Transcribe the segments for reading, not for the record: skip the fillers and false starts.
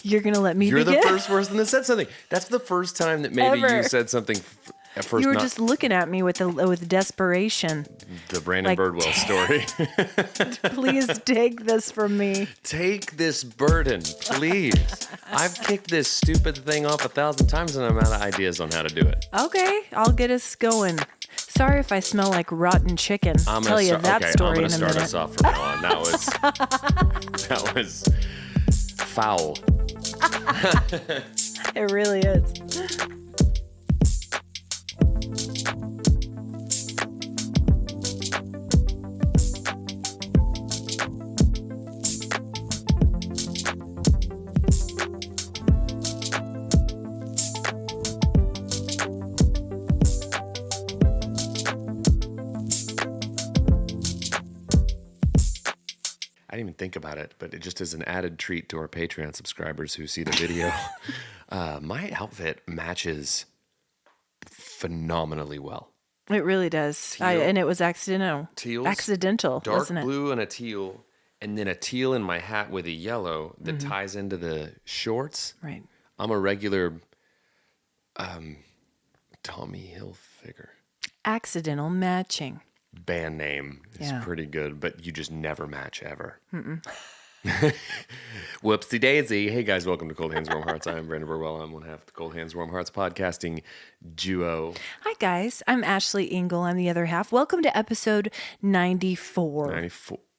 You're going to let me You're begin? the first person that said something. That's the first time that maybe Ever. you said something at first. You were just looking at me with desperation. The Brandon Birdwell story. Please take this from me. Take this burden, please. I've kicked this stupid thing off 1,000 times and I'm out of ideas on how to do it. Okay, I'll get us going. Sorry if I smell like rotten chicken. I'll tell you that story in a minute. I'm going to start us off from now on. That was foul. It really is. I didn't even think about it, but it just is an added treat to our Patreon subscribers who see the video. My outfit matches phenomenally well. It really does. And it was accidental. Teals, accidental, dark wasn't it? blue and a teal, and then a teal in my hat with a yellow that ties into the shorts. Right. I'm a regular Tommy Hilfiger. Accidental matching. Band name is pretty good, but you just never match ever. Whoopsie daisy. Hey guys, welcome to Cold Hands, Warm Hearts. I'm Brandon Birdwell. I'm one half of the Cold Hands, Warm Hearts podcasting duo. Hi guys, I'm Ashley Engle. I'm the other half. Welcome to episode 94.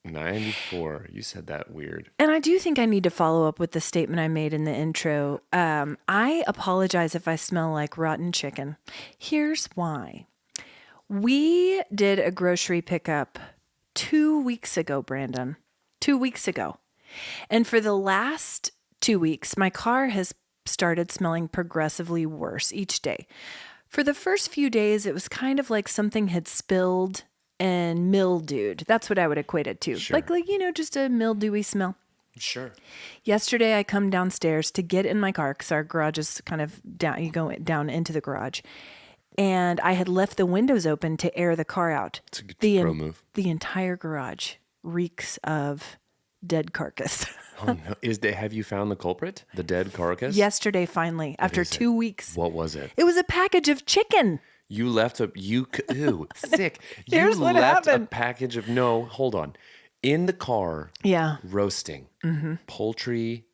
94. You said that weird. And I do think I need to follow up with the statement I made in the intro. I apologize if I smell like rotten chicken. Here's why. We did a grocery pickup 2 weeks ago, Brandon. 2 weeks ago. And for the last 2 weeks, my car has started smelling progressively worse each day. For the first few days, it was kind of like something had spilled and mildewed. That's what I would equate it to. Sure. Like, just a mildewy smell. Sure. Yesterday, I come downstairs to get in my car because our garage is kind of down. You go down into the garage. And I had left the windows open to air the car out. It's a good pro move. The entire garage reeks of dead carcass. Oh no! Have you found the culprit? The dead carcass? Yesterday, finally, after 2 weeks. What was it? It was a package of chicken. You left ew, sick. Here's you what left happened. a package of hold on. In the car. Yeah. Roasting. Poultry.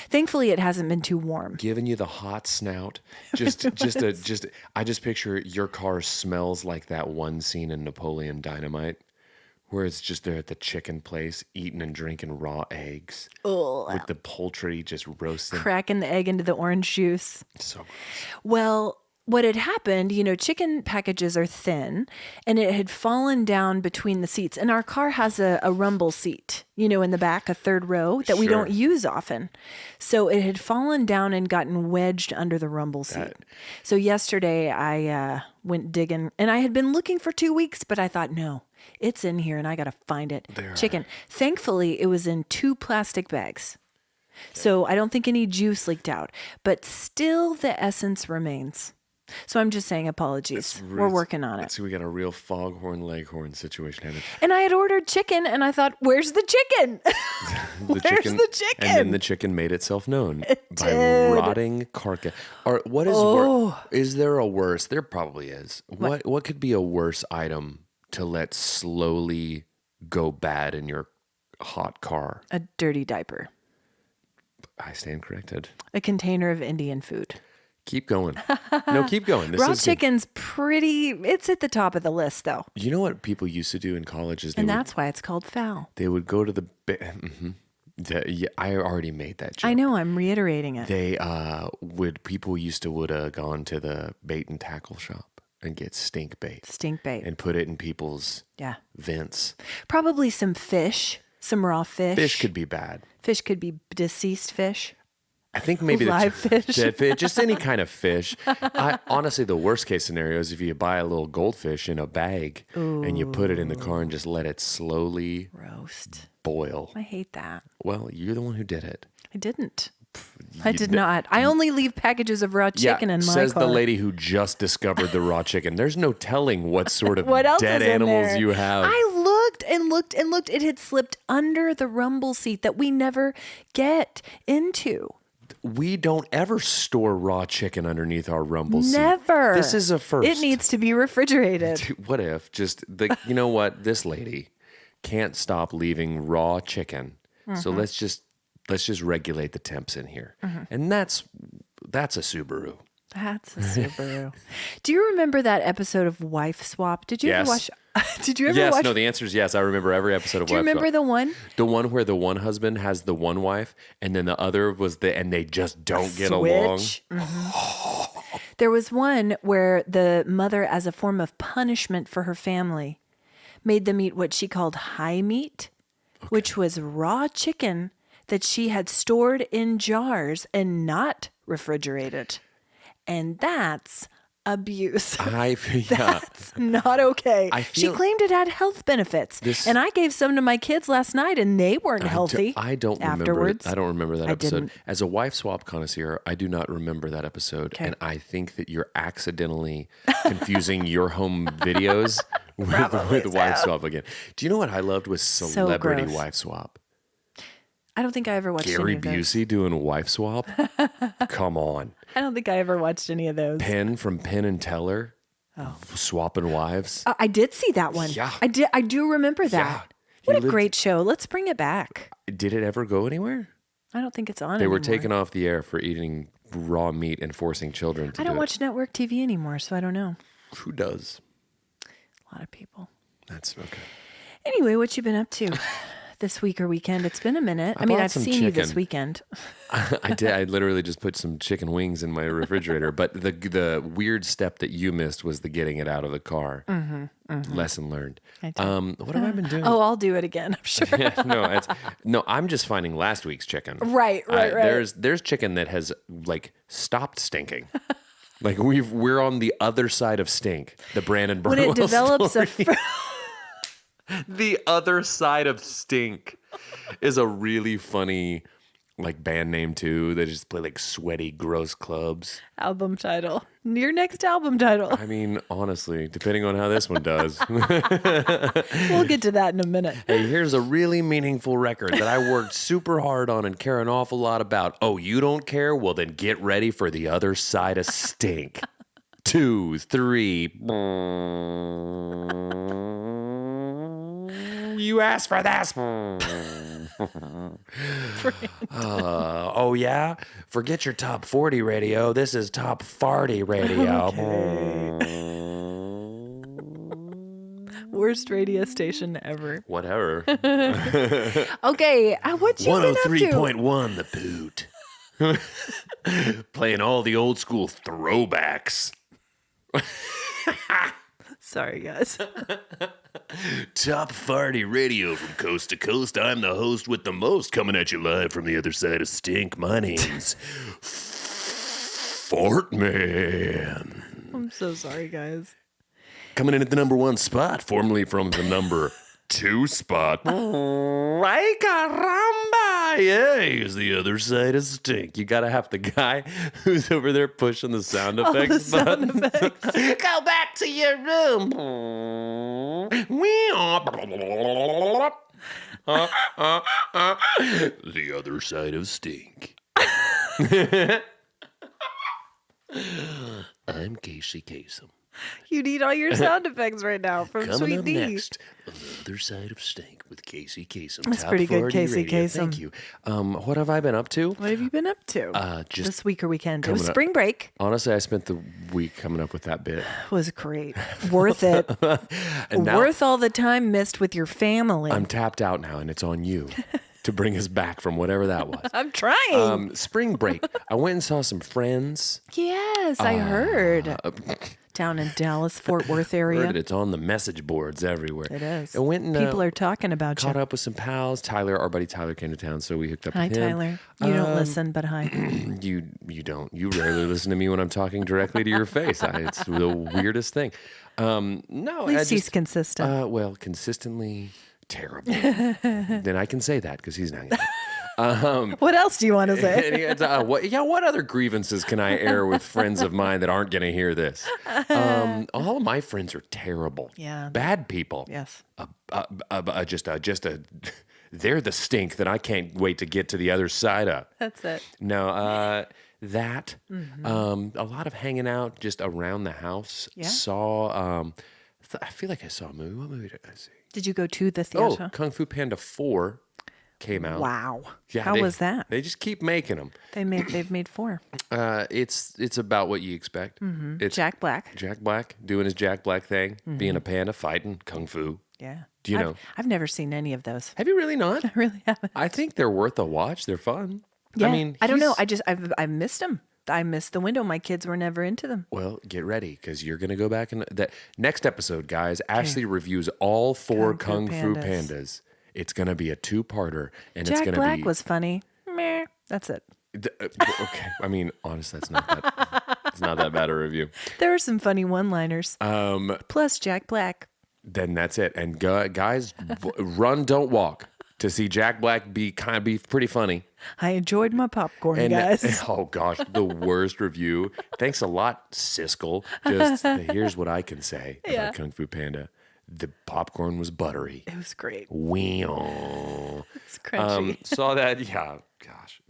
Thankfully, it hasn't been too warm. Giving you the hot snout. I just picture your car smells like that one scene in Napoleon Dynamite where it's just there at the chicken place eating and drinking raw eggs. Ugh. With the poultry just roasting. Cracking the egg into the orange juice. So gross. Well, what had happened, chicken packages are thin, and it had fallen down between the seats. And our car has a rumble seat, in the back, a third row that we don't use often. So it had fallen down and gotten wedged under the rumble seat. So yesterday I went digging, and I had been looking for 2 weeks, but I thought, no, it's in here and I got to find it. Chicken. Thankfully, it was in 2 plastic bags. So I don't think any juice leaked out, but still the essence remains. So I'm just saying apologies. We're working on it. So we got a real foghorn leghorn situation happening. And I had ordered chicken and I thought, where's the chicken? Where's the chicken? And then the chicken made itself known by rotting carcass. Or what is is there a worse? There probably is. What could be a worse item to let slowly go bad in your hot car? A dirty diaper. I stand corrected. A container of Indian food. Keep going. No, keep going. Raw chicken's it's at the top of the list, though. You know what people used to do in college is that's why it's called foul. They would go to the... I already made that joke. I know, I'm reiterating it. People used to would have gone to the bait and tackle shop and get stink bait. Stink bait. And put it in people's vents. Probably some fish, some raw fish. Fish could be bad. Fish could be deceased fish. I think maybe live fish. Dead fish, just any kind of fish. Honestly, the worst case scenario is if you buy a little goldfish in a bag and you put it in the car and just let it slowly boil. I hate that. Well, you're the one who did it. I didn't. I did not. I only leave packages of raw chicken in my car. Says the lady who just discovered the raw chicken. There's no telling what sort of dead animals you have. I looked and looked and looked. It had slipped under the rumble seat that we never get into. We don't ever store raw chicken underneath our rumble seat. Never. This is a first. It needs to be refrigerated. What if you know what? This lady can't stop leaving raw chicken. So let's just regulate the temps in here. And that's a Subaru. That's a Subaru. Do you remember that episode of Wife Swap? Did you ever watch? Did you ever watch? No, the answer is yes. I remember every episode of Wife Swap. Do you remember the one? The one where the one husband has the one wife and then the other and they just don't get along. There was one where the mother, as a form of punishment for her family, made them eat what she called high meat, which was raw chicken that she had stored in jars and not refrigerated. And that's abuse. That's not okay. She claimed it had health benefits. And I gave some to my kids last night and they weren't healthy. I don't afterwards. remember that episode. Didn't. As a wife swap connoisseur, I do not remember that episode. And I think that you're accidentally confusing your home videos with wife swap again. Do you know what I loved was celebrity wife swap? I don't think I ever watched Gary any of those. Busey doing wife swap? Come on. I don't think I ever watched any of those. Penn from Penn and Teller swapping wives. I did see that one. Yeah. I do remember that. Yeah. What a great show. Let's bring it back. Did it ever go anywhere? I don't think it's on They anymore. were taken off the air for eating raw meat and forcing children to do it. I don't watch network TV anymore, so I don't know. Who does? A lot of people. That's okay. Anyway, what you been up to this week or weekend? It's been a minute. I mean, bought I've some seen you this chicken. weekend. I did. I literally just put some chicken wings in my refrigerator. But the weird step that you missed was the getting it out of the car. Lesson learned. What have I been doing? Oh, I'll do it again, I'm sure. No, I'm just finding last week's chicken. Right. There's chicken that has like stopped stinking. Like we're on the other side of stink. The Brandon Birdwell When it develops story. The other side of stink is a really funny like band name too. They just play like sweaty, gross clubs. album title. Your next album title. I mean, honestly, depending on how this one does. We'll get to that in a minute. Hey, here's a really meaningful record that I worked super hard on and care an awful lot about. Oh, you don't care? Well, then get ready for the other side of stink. 2, 3. You asked for this. Oh, yeah? Forget your top 40 radio. This is top 40 radio. Worst radio station ever. Whatever. Okay, what you been up to? 103.1 The Poot. Playing all the old school throwbacks. Sorry, guys. Top 40 radio from coast to coast. I'm the host with the most, coming at you live from the other side of stink. My name's Fort Man. I'm so sorry, guys. Coming in at the number 1 spot, formerly from the number 2 spot. Ay caramba! Yeah, here's the other side of stink. You gotta have the guy who's over there pushing the sound effects button. Go back to your room. The other side of stink. I'm Casey Kasem. You need all your sound effects right now from Coming Sweet up D. next, on the other side of stink with Casey Kasem. That's Top pretty good, 40 Casey radio. Kasem. Thank you. What have I been up to? What have you been up to Just this week or weekend? It was coming up- spring break. Honestly, I spent the week coming up with that bit. It was great. Worth it. And now Worth all the time missed with your family. I'm tapped out now, and it's on you to bring us back from whatever that was. I'm trying. Spring break. I went and saw some friends. Yes, I heard. Down in Dallas, Fort Worth area. Heard that it's on the message boards everywhere. It is. I went and People are talking about caught you. up with some pals. Tyler, our buddy Tyler, came to town, so we hooked up Hi, with him. Tyler. You don't listen, but hi. You don't. You rarely listen to me when I'm talking directly to your face. It's the weirdest thing. No, At least he's consistent. Well, consistently terrible. Then I can say that because he's not. What else do you want to say? What other grievances can I air with friends of mine that aren't going to hear this? All of my friends are terrible. Yeah. Bad people. Yes. they're the stink that I can't wait to get to the other side of. That's it. No, that, a lot of hanging out just around the house. Yeah. I feel like I saw a movie. What movie did I see? Did you go to the Oh, theater? Kung Fu Panda 4 came out. Wow. Yeah, How was that? They just keep making them. They've made 4. It's about what you expect. It's Jack Black. Jack Black doing his Jack Black thing, being a panda, fighting kung fu. Yeah. Do you know? I've never seen any of those. Have you really not? I really haven't. I think they're worth a watch. They're fun. Yeah. I mean, I don't know. I've missed them. I missed the window. My kids were never into them. Well, get ready because you're going to go back and that next episode, guys. Ashley reviews all 4 Kung Fu Pandas. It's going to be a 2-parter, and it's Jack going to Black be. was funny. Meh. That's it. Okay, I mean, honestly, that's not that. It's not that bad a review. There were some funny one-liners. Plus Jack Black. Then that's it. And guys, run, don't walk to see Jack Black be pretty funny. I enjoyed my popcorn, guys. Oh gosh, the worst review. Thanks a lot, Siskel. Just here's what I can say about Kung Fu Panda. The popcorn was buttery. It was great. Wow. It's crunchy. Saw that. Yeah. Gosh,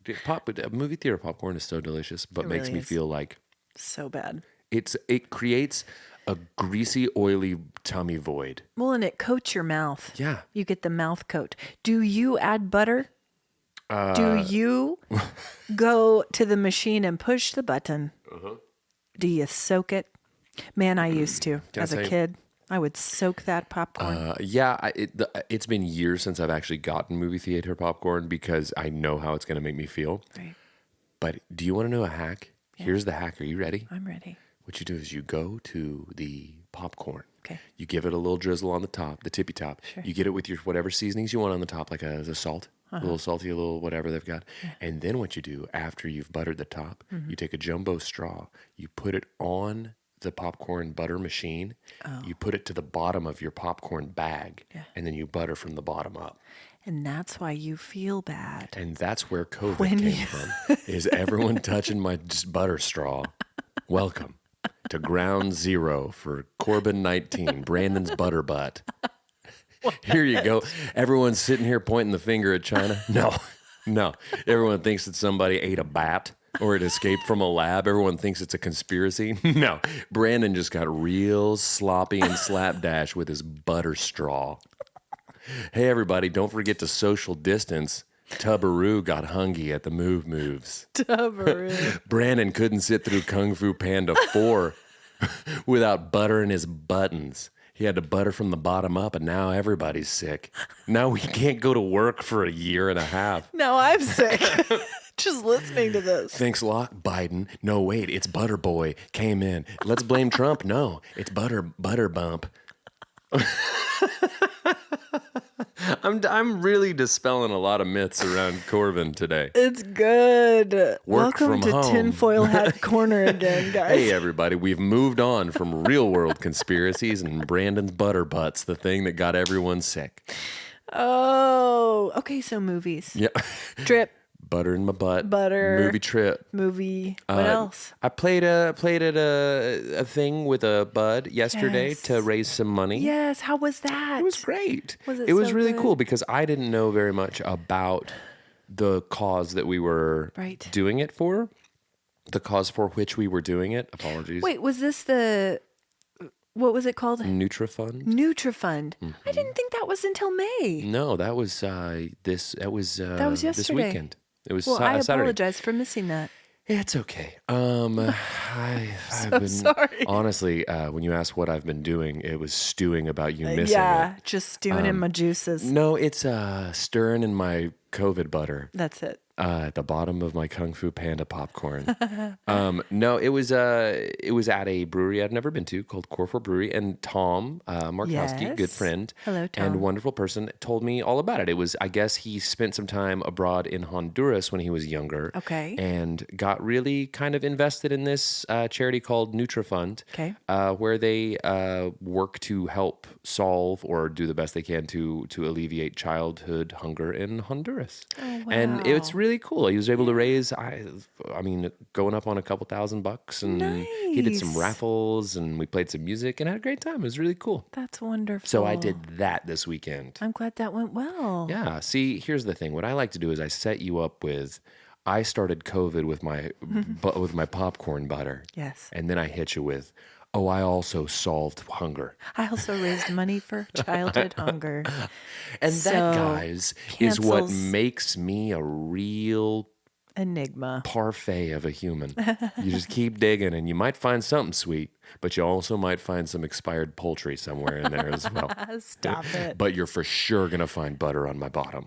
movie theater popcorn is so delicious, but makes really me is. feel like So bad. it creates a greasy, oily tummy void. Well, and it coats your mouth. Yeah. You get the mouth coat. Do you add butter? Do you go to the machine and push the button? Do you soak it? Man, I used to. As a kid, I would soak that popcorn. It's been years since I've actually gotten movie theater popcorn because I know how it's going to make me feel. Right. But do you want to know a hack? Yeah. Here's the hack. Are you ready? I'm ready. What you do is you go to the popcorn. Okay. You give it a little drizzle on the top, the tippy top. Sure. You get it with your whatever seasonings you want on the top, like a salt, a little salty, a little whatever they've got. Yeah. And then what you do after you've buttered the top, you take a jumbo straw, you put it on the popcorn butter machine, you put it to the bottom of your popcorn bag, and then you butter from the bottom up. And that's why you feel bad. And that's where COVID came from, is everyone touching my butter straw. Welcome to ground zero for Corbin 19, Brandon's butter butt. Here you go. Everyone's sitting here pointing the finger at China. No. Everyone thinks that somebody ate a bat or it escaped from a lab. Everyone thinks it's a conspiracy. No. Brandon just got real sloppy and slapdash with his butter straw. Hey, everybody, don't forget to social distance. Tubbaroo got hungry at the moves. Tubbaroo. Brandon couldn't sit through Kung Fu Panda 4 without buttering his buttons. He had to butter from the bottom up, and now everybody's sick. Now we can't go to work for a year and a half. Now I'm sick. Just listening to this. Thanks a lot, Biden. No, wait, it's Butter Boy came in. Let's blame Trump. No, it's Butter Bump. I'm really dispelling a lot of myths around Corbin today. It's good. Welcome to home. Tinfoil Hat Corner again, guys. Hey, everybody. We've moved on from real world conspiracies and Brandon's butter butts, the thing that got everyone sick. Oh, okay. So movies. Yeah. Trip. Butter in my butt. Butter. Movie trip. Movie. What else? I played at a thing with a bud yesterday to raise some money. Yes. How was that? It was great. It was so really good? cool because I didn't know very much about the cause that we were doing it for. The cause for which we were doing it. Apologies. Wait, was this what was it called? Nutrifund. Nutrifund. Mm-hmm. I didn't think that was until May. No, that was this yesterday. This weekend. It was I Saturday. apologize for missing that. It's okay. I've been sorry. Honestly, when you asked what I've been doing, it was stewing about you missing it. Just stewing in my juices. No, it's stirring in my COVID butter. That's it. At the bottom of my Kung Fu Panda popcorn. No, it was at a brewery I'd never been to called Corfor Brewery, and Tom Markowski, good friend, hello Tom, and wonderful person, told me all about it. It was, I guess, he spent some time abroad in Honduras when he was younger, and got really kind of invested in this charity called Nutrifund, where they work to help solve or do the best they can to alleviate childhood hunger in Honduras. Oh, wow. And it's really cool. He was able to raise, I mean, going up on a couple $1,000, and he did some Nice. raffles, and we played some music and had a great time. It was really cool. That's wonderful. So I did that this weekend. I'm glad that went well. Yeah. See, here's the thing. What I like to do is I set you up with, I started COVID with my popcorn butter. Yes. And then I hit you with, oh, I also solved hunger. I also raised money for childhood hunger. And So, that, guys, is what cancels makes me a real enigma. parfait of a human. You just keep digging and you might find something sweet, but you also might find some expired poultry somewhere in there as well. Stop it. But you're for sure going to find butter on my bottom.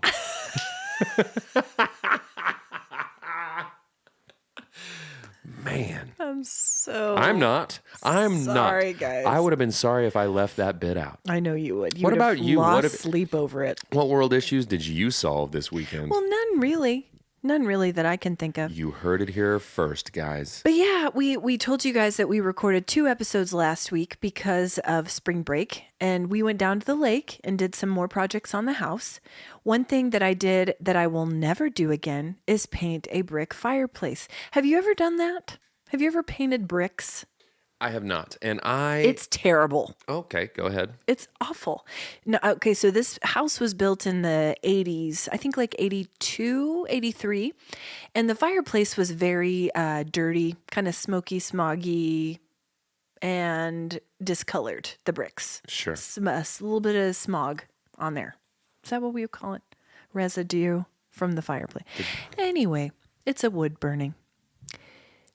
Man. I'm not. Sorry, guys. I would have been sorry if I left that bit out. I know you would. What about you? Lost sleep over it. What world issues did you solve this weekend? Well, none really. None really that I can think of. You heard it here first, guys. But yeah, we told you guys that we recorded 2 episodes last week because of spring break, and we went down to the lake and did some more projects on the house. One thing that I did that I will never do again is paint a brick fireplace. Have you ever done that? Have you ever painted bricks? I have not. And It's terrible. Okay, go ahead. It's awful. No, okay, so this house was built in the 80s, I think like 82, 83. And the fireplace was very dirty, kind of smoky, smoggy, and discolored, the bricks. Sure. A little bit of smog on there. Is that what we would call it? Residue from the fireplace. Anyway, it's a wood burning.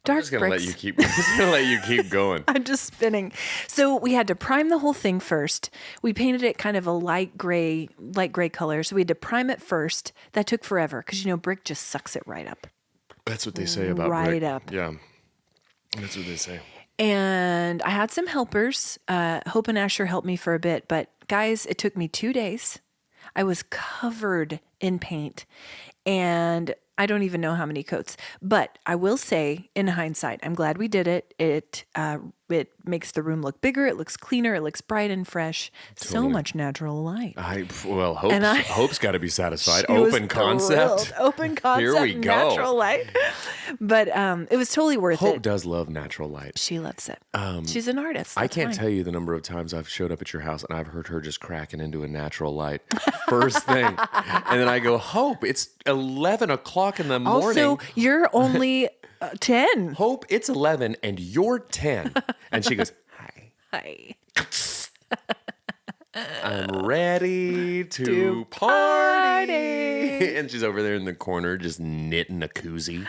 Dark I'm just gonna bricks. let you keep. I'm just gonna let you keep going. I'm just spinning. So we had to prime the whole thing first. We painted it kind of a light gray color. So we had to prime it first. That took forever because brick just sucks it right up. That's what they say about Right brick. up. Yeah, that's what they say. And I had some helpers. Hope and Asher helped me for a bit, but guys, it took me 2 days. I was covered in paint, and I don't even know how many coats. But I will say, in hindsight, I'm glad we did it. It makes the room look bigger. It looks cleaner. It looks bright and fresh. So much natural light. Hope's got to be satisfied. She was Open concept. thrilled. Open concept. Here we go. Natural light. But it was totally worth Hope it. does love natural light. She loves it. She's an artist. I That's can't fine. tell you the number of times I've showed up at your house and I've heard her just cracking into a natural light first thing. And then I go, Hope, it's 11 o'clock in the morning. Also, you're only 10. Hope, it's 11 and you're 10. And she goes, hi. Hi. I'm ready to party. And she's over there in the corner just knitting a koozie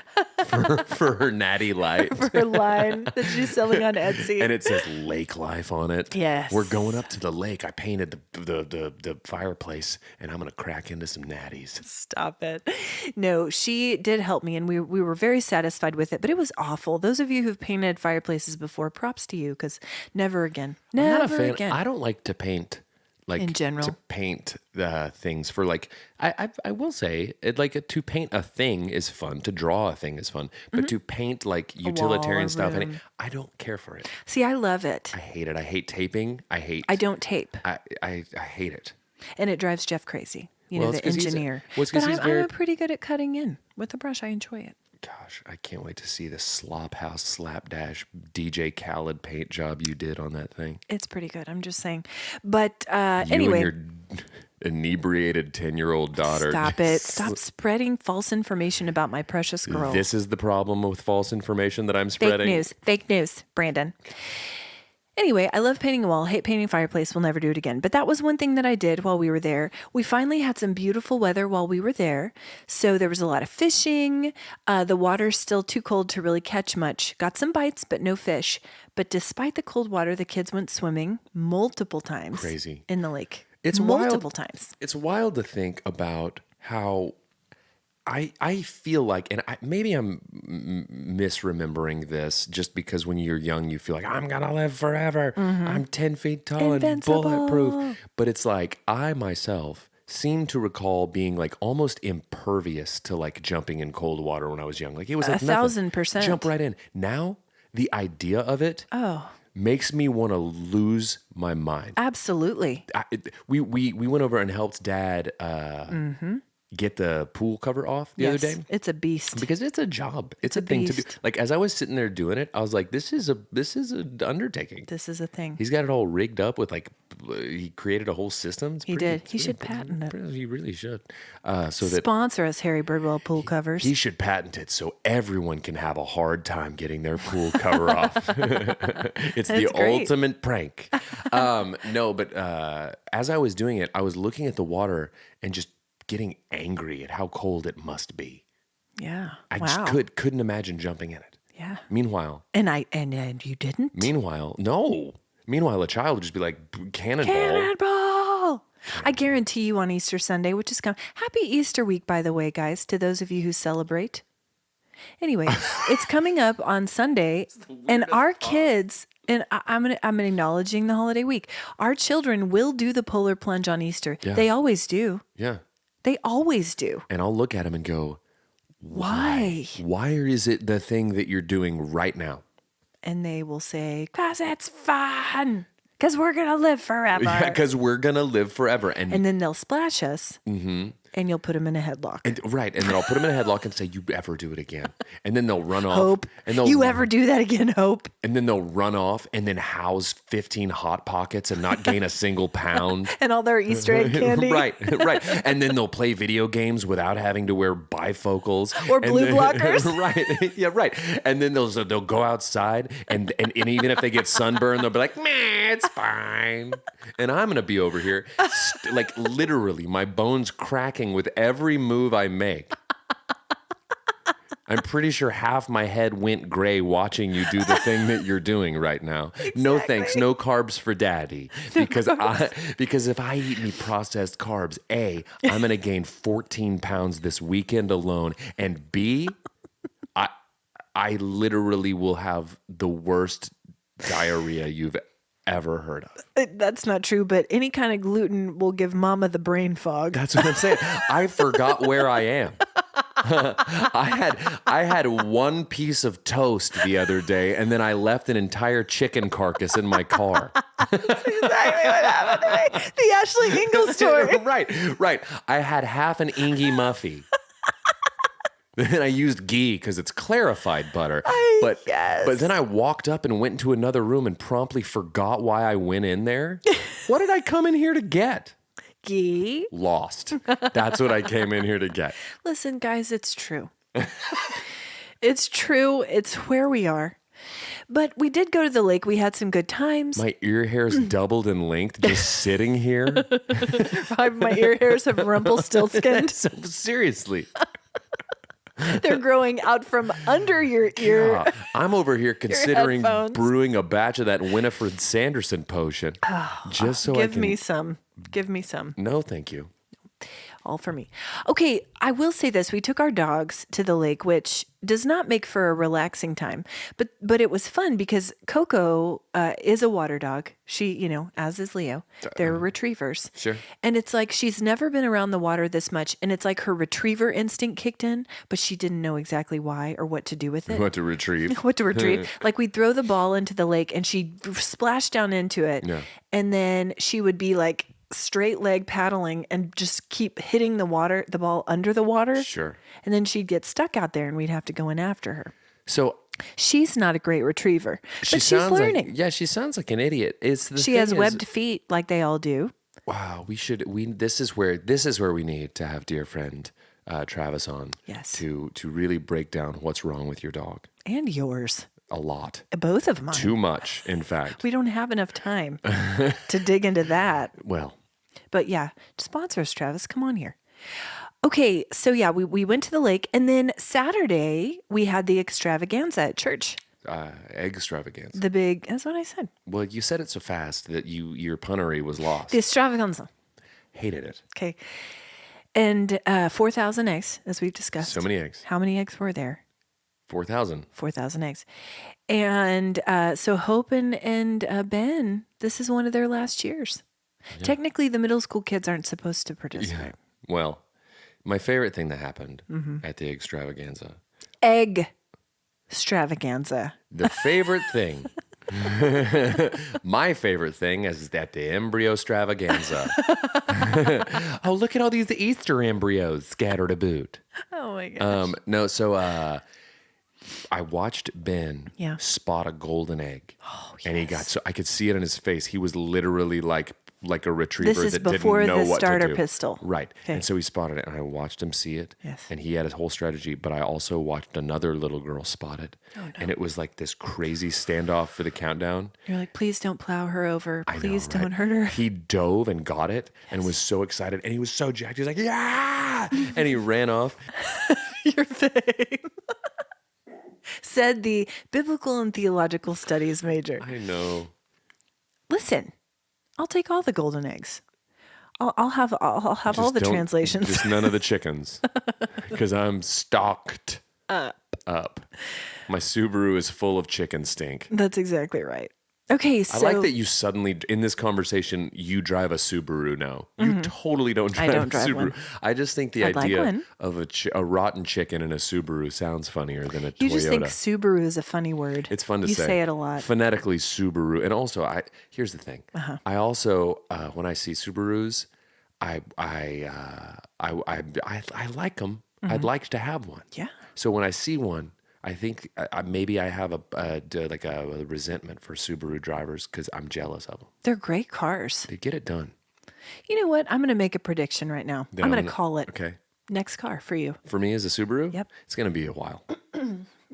for her natty light. For her line that she's selling on Etsy. And it says lake life on it. Yes. We're going up to the lake. I painted the fireplace and I'm going to crack into some natties. Stop it. No, she did help me and we were very satisfied with it, but it was awful. Those of you who've painted fireplaces before, props to you because never again. I'm Never not a fan. again. I don't like to paint. Like In general? to paint things for like I will say it, like to paint a thing is fun, to draw a thing is fun, but to paint like utilitarian stuff, room. I don't care for it. See, I love it. I hate it. I hate taping. I don't tape. I hate it. And it drives Jeff crazy. Well, The it's 'cause engineer. it's 'cause But he's I'm pretty good at cutting in with a brush. I enjoy it. Gosh, I can't wait to see the slop house slapdash DJ Khaled paint job you did on that thing. It's pretty good. I'm just saying. But You anyway. and your inebriated 10-year-old daughter. Stop it. Stop spreading false information about my precious girl. This is the problem with false information that I'm spreading. Fake news, Brandon. Anyway, I love painting a wall, hate painting a fireplace, will never do it again. But that was one thing that I did while we were there. We finally had some beautiful weather while we were there. So there was a lot of fishing. The water's still too cold to really catch much. Got some bites, but no fish. But despite the cold water, the kids went swimming multiple times. Crazy. In the lake. It's multiple wild. times. It's wild to think about how I feel like, and maybe I'm misremembering this just because when you're young, you feel like I'm going to live forever. I'm 10 feet tall Invincible. and bulletproof. But it's like I myself seem to recall being like almost impervious to like jumping in cold water when I was young. Like it was like 1,000%. Jump right in. Now, the idea of it makes me want to lose my mind. Absolutely. We went over and helped Dad get the pool cover off the other day. It's a beast. Because it's a job. It's a thing to do. beast. Like as I was sitting there doing it, I was like, this is an undertaking. This is a thing. He's got it all rigged up with like, he created a whole system. He did. He should patent it. He really should. So that Sponsor us, Harry Birdwell pool covers. he should patent it so everyone can have a hard time getting their pool cover off. It's the great. ultimate prank. No, but as I was doing it, I was looking at the water and just getting angry at how cold it must be. Yeah. I just couldn't imagine jumping in it. Yeah. Meanwhile, And you didn't? no. Meanwhile, a child would just be like, cannonball. Cannonball! I guarantee you on Easter Sunday, which is coming. Happy Easter week, by the way, guys, to those of you who celebrate. Anyway, it's coming up on Sunday, and our kids, and I'm acknowledging the holiday week. Our children will do the polar plunge on Easter. Yeah. They always do. Yeah. They always do. And I'll look at him and go, Why? why is it the thing that you're doing right now? And they will say, "'Cause it's fun. 'Cause we're gonna live forever." Yeah, because we're going to live forever. And then they'll splash us, and you'll put them in a headlock. And then I'll put them in a headlock and say, "You ever do it again?" And then they'll run off. Hope. And they'll You ever do that again, Hope? And then they'll run off and then house 15 Hot Pockets and not gain a single pound. And all their Easter egg candy. Right. And then they'll play video games without having to wear bifocals Or And blue then- blockers. Right. Yeah. Right. And then they'll go outside and even if they get sunburned, they'll be like, "Meh, it's fine." And I'm gonna be over here, like literally, my bones cracking with every move I make. I'm pretty sure half my head went gray watching you do the thing that you're doing right now. No thanks, no carbs for daddy. Because if I eat any processed carbs, A, I'm gonna gain 14 pounds this weekend alone, and B, I literally will have the worst diarrhea you've ever heard of. That's not true, but any kind of gluten will give mama the brain fog. That's what I'm saying. I forgot where I am. I had one piece of toast the other day, and then I left an entire chicken carcass in my car. Exactly what happened to me. The Ashley Engle story. Right. I had half an Engle Muffy. Then I used ghee because it's clarified butter. But then I walked up and went into another room and promptly forgot why I went in there. What did I come in here to get? Ghee. Lost. That's what I came in here to get. Listen, guys, it's true. It's true. It's where we are. But we did go to the lake. We had some good times. My ear hairs doubled in length just sitting here. My ear hairs have Rumpelstiltskin. Seriously. They're growing out from under your ear. Yeah, I'm over here considering headphones. brewing a batch of that Winifred Sanderson potion. Just so I Give can... me some. Give me some. No, thank you. All for me. Okay, I will say this. We took our dogs to the lake, which does not make for a relaxing time. But it was fun because Coco is a water dog. She, as is Leo. They're retrievers. Sure. And it's like she's never been around the water this much. And it's like her retriever instinct kicked in, but she didn't know exactly why or what to do with it. What to retrieve. What to retrieve. Like we'd throw the ball into the lake and she'd splash down into it. Yeah. And then she would be like straight leg paddling and just keep hitting the ball under the water. Sure. And then she'd get stuck out there and we'd have to go in after her. So She's not a great retriever, she but she's sounds learning. like she sounds like an idiot. She has webbed feet like they all do. Wow, this is where we need to have dear friend Travis on. Yes. To really break down what's wrong with your dog. And yours. A lot. Both of mine. Too much, in fact. We don't have enough time to dig into that. Well. But yeah, sponsor us, Travis. Come on here. Okay, so yeah, we went to the lake, and then Saturday we had the extravaganza at church. Egg extravaganza. The big, that's what I said. Well, you said it so fast that your punnery was lost. The extravaganza. Hated it. Okay. And 4,000 eggs, as we've discussed. So many eggs. How many eggs were there? 4,000. 4,000 eggs. And so Hope and Ben, this is one of their last years. Yeah. Technically, the middle school kids aren't supposed to participate. Yeah. Well, my favorite thing that happened at the extravaganza. Egg extravaganza. The favorite thing My favorite thing is that the embryo extravaganza. Oh, look at all these Easter embryos scattered about. Oh my gosh. No, so I watched Ben Yeah. spot a golden egg. Oh, And he got so I could see it in his face. He was literally like a retriever This is that before didn't know the what starter to do. pistol. Right. Okay. And so he spotted it and I watched him see it. Yes. And he had his whole strategy, but I also watched another little girl spot it. Oh, no. And it was like this crazy standoff for the countdown. You're like, please don't plow her over. I know, Please right? don't hurt her. He dove and got it and was so excited and he was so jacked. He was like, yeah! And he ran off. Your thing. Said the biblical and theological studies major. I know. Listen, I'll take all the golden eggs. I'll have all Just the don't- translations. Just none of the chickens. Because I'm stocked up. My Subaru is full of chicken stink. That's exactly right. Okay, so I like that you suddenly, in this conversation, you drive a Subaru now. You totally don't drive don't a drive Subaru. one. I just think the I'd like idea one. of a rotten chicken in a Subaru sounds funnier than a you Toyota. just think Subaru is a funny word. It's fun to you say. You say it a lot. Phonetically, Subaru. And also, here's the thing. I also, when I see Subarus, I like them. I'd like to have one. Yeah. So when I see one, I think maybe I have a resentment for Subaru drivers because I'm jealous of them. They're great cars. They get it done. You know what? I'm going to make a prediction right now. Then I'm going to call it Okay. next car for you. For me as a Subaru, Yep. it's going to be a while.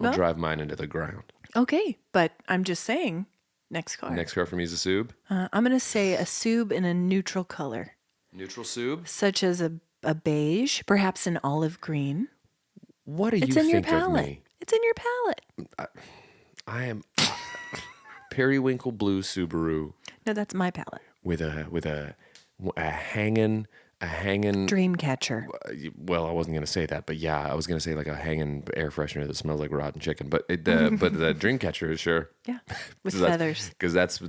I'll drive mine into the ground. Okay, but I'm just saying next car. Next car for me is a Sub. I'm going to say a Sub in a neutral color, Neutral Sub. such as a beige, perhaps an olive green. What do It's you in your think of palette. me? It's in your palette. I am periwinkle blue Subaru No, that's my palette. with a hanging. Dream catcher. Well, I wasn't gonna say that, but yeah, I was gonna say like a hanging air freshener that smells like rotten chicken. But the dream catcher is sure. Yeah, with feathers. Because that's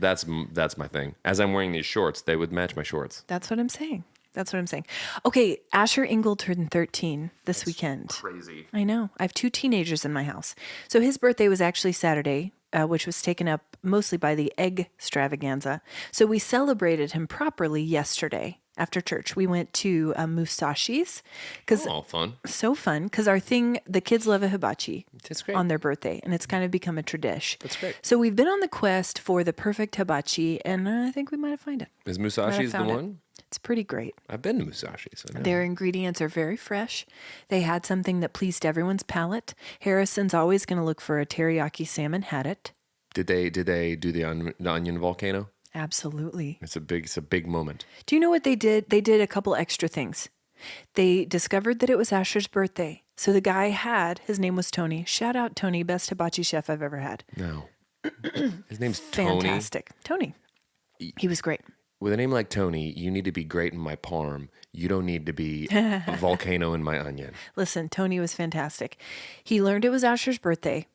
my thing. As I'm wearing these shorts, they would match my shorts. That's what I'm saying. That's what I'm saying. Okay, Asher Engle turned 13 this weekend. Crazy. I know. I have 2 teenagers in my house. So his birthday was actually Saturday, which was taken up mostly by the egg extravaganza. So we celebrated him properly yesterday after church. We went to Musashi's because Oh, fun. so fun because the kids love a hibachi That's great. on their birthday, and it's kind of become a tradition. That's great. So we've been on the quest for the perfect hibachi, and I think we might have found it. Is Might have Musashi's the found it. one? It's pretty great. I've been to Musashi's. I know. Their ingredients are very fresh. They had something that pleased everyone's palate. Harrison's always going to look for a teriyaki salmon. Had it. Did they do the onion volcano? Absolutely. It's a big moment. Do you know what they did? They did a couple extra things. They discovered that it was Asher's birthday. So the guy his name was Tony. Shout out Tony, best hibachi chef I've ever had. No. His name's Tony. Fantastic. Tony. He was great. With a name like Tony, you need to be great in my parm. You don't need to be a volcano in my onion. Listen, Tony was fantastic. He learned it was Asher's birthday,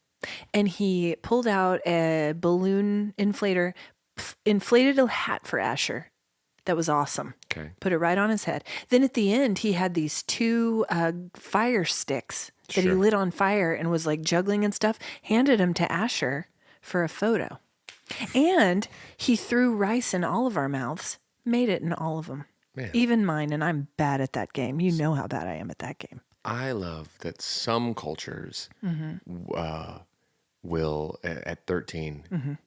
and he pulled out a balloon inflator, inflated a hat for Asher. That was awesome. Okay. Put it right on his head. Then at the end, he had these 2 fire sticks that he Sure. lit on fire and was like juggling and stuff, handed them to Asher for a photo. And he threw rice in all of our mouths, made it in all of them. Man. Even mine, and I'm bad at that game. You know how bad I am at that game. I love that some cultures will, at 13,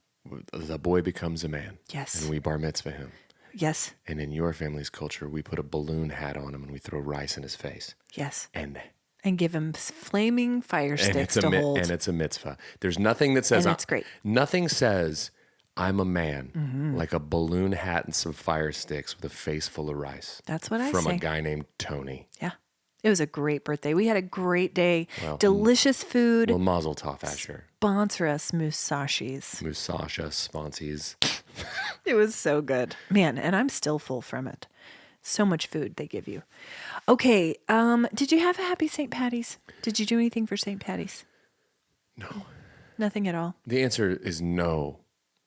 the boy becomes a man. Yes. And we bar mitzvah him. Yes, And in your family's culture, we put a balloon hat on him and we throw rice in his face. yes. And And give him flaming fire sticks to hold. and it's a mitzvah. There's nothing that says And it's great. Nothing says I'm a man like a balloon hat and some fire sticks with a face full of rice. That's what I From say. a guy named Tony. Yeah. It was a great birthday. We had a great day. Delicious food. Well, mazel tov, Asher. Sponsor us, Musashi's. Musasha, sponsies. It was so good. Man, and I'm still full from it. So much food they give you. Okay, did you have a happy St. Patty's? Did you do anything for St. Patty's? No. Nothing at all. The answer is no.